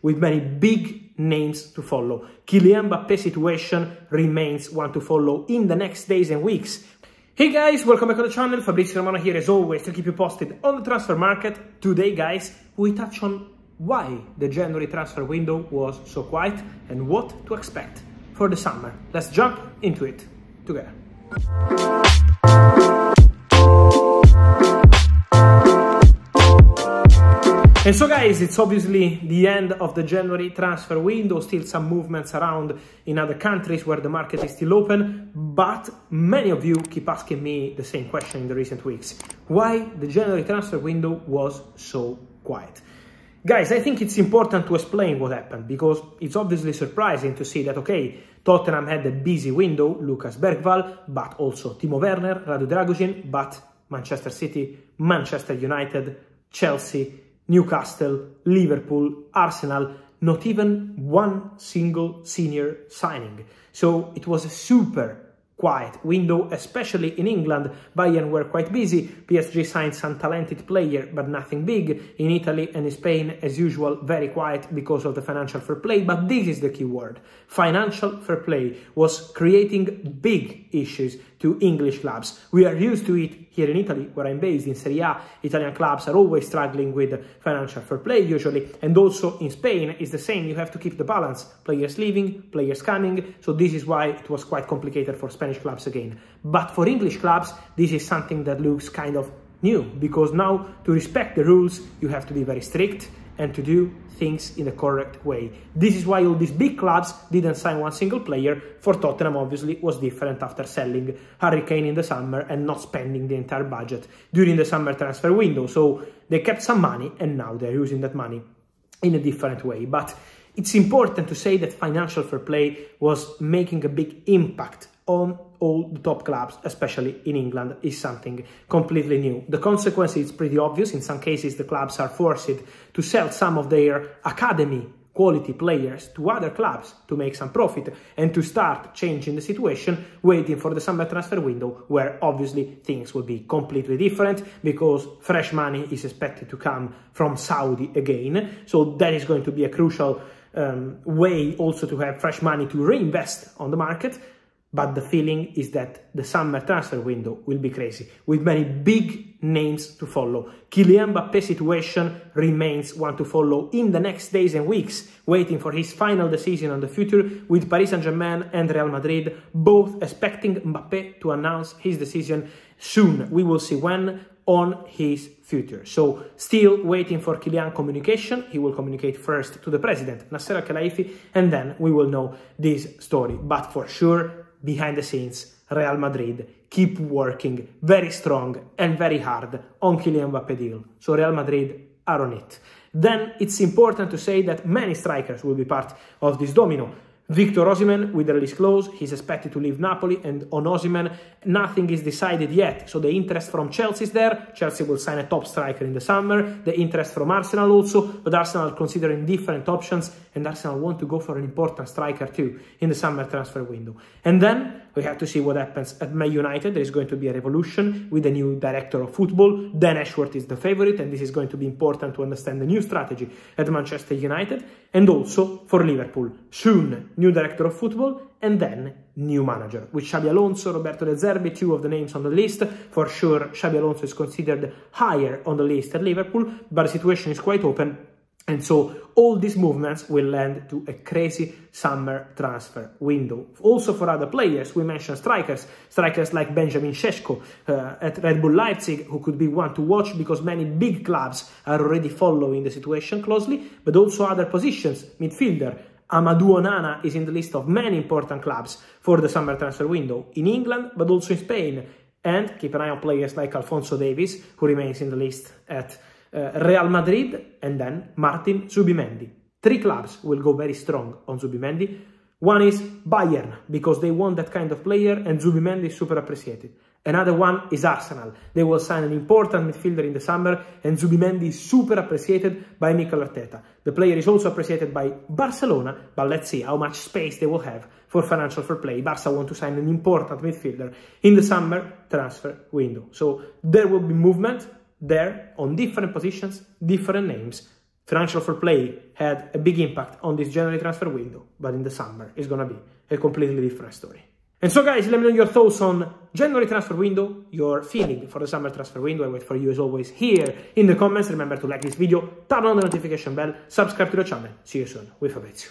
with many big names to follow. Kylian Mbappe's situation remains one to follow in the next days and weeks. Hey guys, welcome back to the channel. Fabrizio Romano here as always to keep you posted on the transfer market. Today guys, we touch on why the January transfer window was so quiet and what to expect for the summer. Let's jump into it together. And so guys, it's obviously the end of the January transfer window, still some movements around in other countries where the market is still open, but many of you keep asking me the same question in the recent weeks. Why the January transfer window was so quiet? Guys, I think it's important to explain what happened, because it's obviously surprising to see that, okay, Tottenham had a busy window, Lucas Bergvall, but also Timo Werner, Radu Dragusin, but Manchester City, Manchester United, Chelsea, Newcastle, Liverpool, Arsenal, not even one single senior signing. So it was a super quiet window, especially in England. Bayern were quite busy. PSG signed some talented player, but nothing big. In Italy and in Spain, as usual, very quiet because of the financial fair play. But this is the key word. Financial fair play was creating big issues to English clubs. We are used to it here in Italy, where I'm based, in Serie A. Italian clubs are always struggling with financial fair play usually, and also in Spain it's the same. You have to keep the balance, players leaving, players coming, so this is why it was quite complicated for Spanish clubs again. But for English clubs, this is something that looks kind of new, because now to respect the rules you have to be very strict and to do things in the correct way. This is why all these big clubs didn't sign one single player. For Tottenham, obviously, was different after selling Harry Kane in the summer and not spending the entire budget during the summer transfer window. So they kept some money and now they're using that money in a different way. But it's important to say that financial fair play was making a big impact on all the top clubs, especially in England, is something completely new. The consequence is pretty obvious. In some cases, the clubs are forced to sell some of their academy quality players to other clubs to make some profit and to start changing the situation, waiting for the summer transfer window, where obviously things will be completely different because fresh money is expected to come from Saudi again. So that is going to be a crucial way also to have fresh money to reinvest on the market. But the feeling is that the summer transfer window will be crazy, with many big names to follow. Kylian Mbappe's situation remains one to follow in the next days and weeks, waiting for his final decision on the future, with Paris Saint-Germain and Real Madrid both expecting Mbappe to announce his decision soon. We will see when on his future. So still waiting for Kylian communication. He will communicate first to the president, Nasser Al-Khelaifi, and then we will know this story. But for sure, behind the scenes, Real Madrid keep working very strong and very hard on Kylian Mbappe deal. So Real Madrid are on it. Then it's important to say that many strikers will be part of this domino. Victor Osimhen with the release clause, he's expected to leave Napoli, and on Osimhen nothing is decided yet. So the interest from Chelsea is there. Chelsea will sign a top striker in the summer. The interest from Arsenal also, but Arsenal considering different options, and Arsenal want to go for an important striker too in the summer transfer window. And then we have to see what happens at Man United. There is going to be a revolution with a new director of football. Dan Ashworth is the favorite, and this is going to be important to understand the new strategy at Manchester United. And also for Liverpool, soon new director of football and then new manager. With Xabi Alonso, Roberto De Zerbi, two of the names on the list. For sure, Xabi Alonso is considered higher on the list at Liverpool, but the situation is quite open. And so all these movements will lead to a crazy summer transfer window. Also for other players, we mentioned strikers like Benjamin Šeško at Red Bull Leipzig, who could be one to watch because many big clubs are already following the situation closely, but also other positions, midfielder. Amadou Onana is in the list of many important clubs for the summer transfer window in England, but also in Spain. And keep an eye on players like Alphonso Davies, who remains in the list at Real Madrid, and then Martin Zubimendi. Three clubs will go very strong on Zubimendi. One is Bayern, because they want that kind of player, and Zubimendi is super appreciated. Another one is Arsenal. They will sign an important midfielder in the summer, and Zubimendi is super appreciated by Mikel Arteta. The player is also appreciated by Barcelona, but let's see how much space they will have for financial fair play. Barca want to sign an important midfielder in the summer transfer window. So there will be movement there on different positions, different names. financial fair play had a big impact on this January transfer window, but in the summer it's gonna be a completely different story. And so guys, let me know your thoughts on January transfer window, your feeling for the summer transfer window. I wait for you as always here in the comments. Remember to like this video, turn on the notification bell, subscribe to the channel. See you soon with Fabrizio.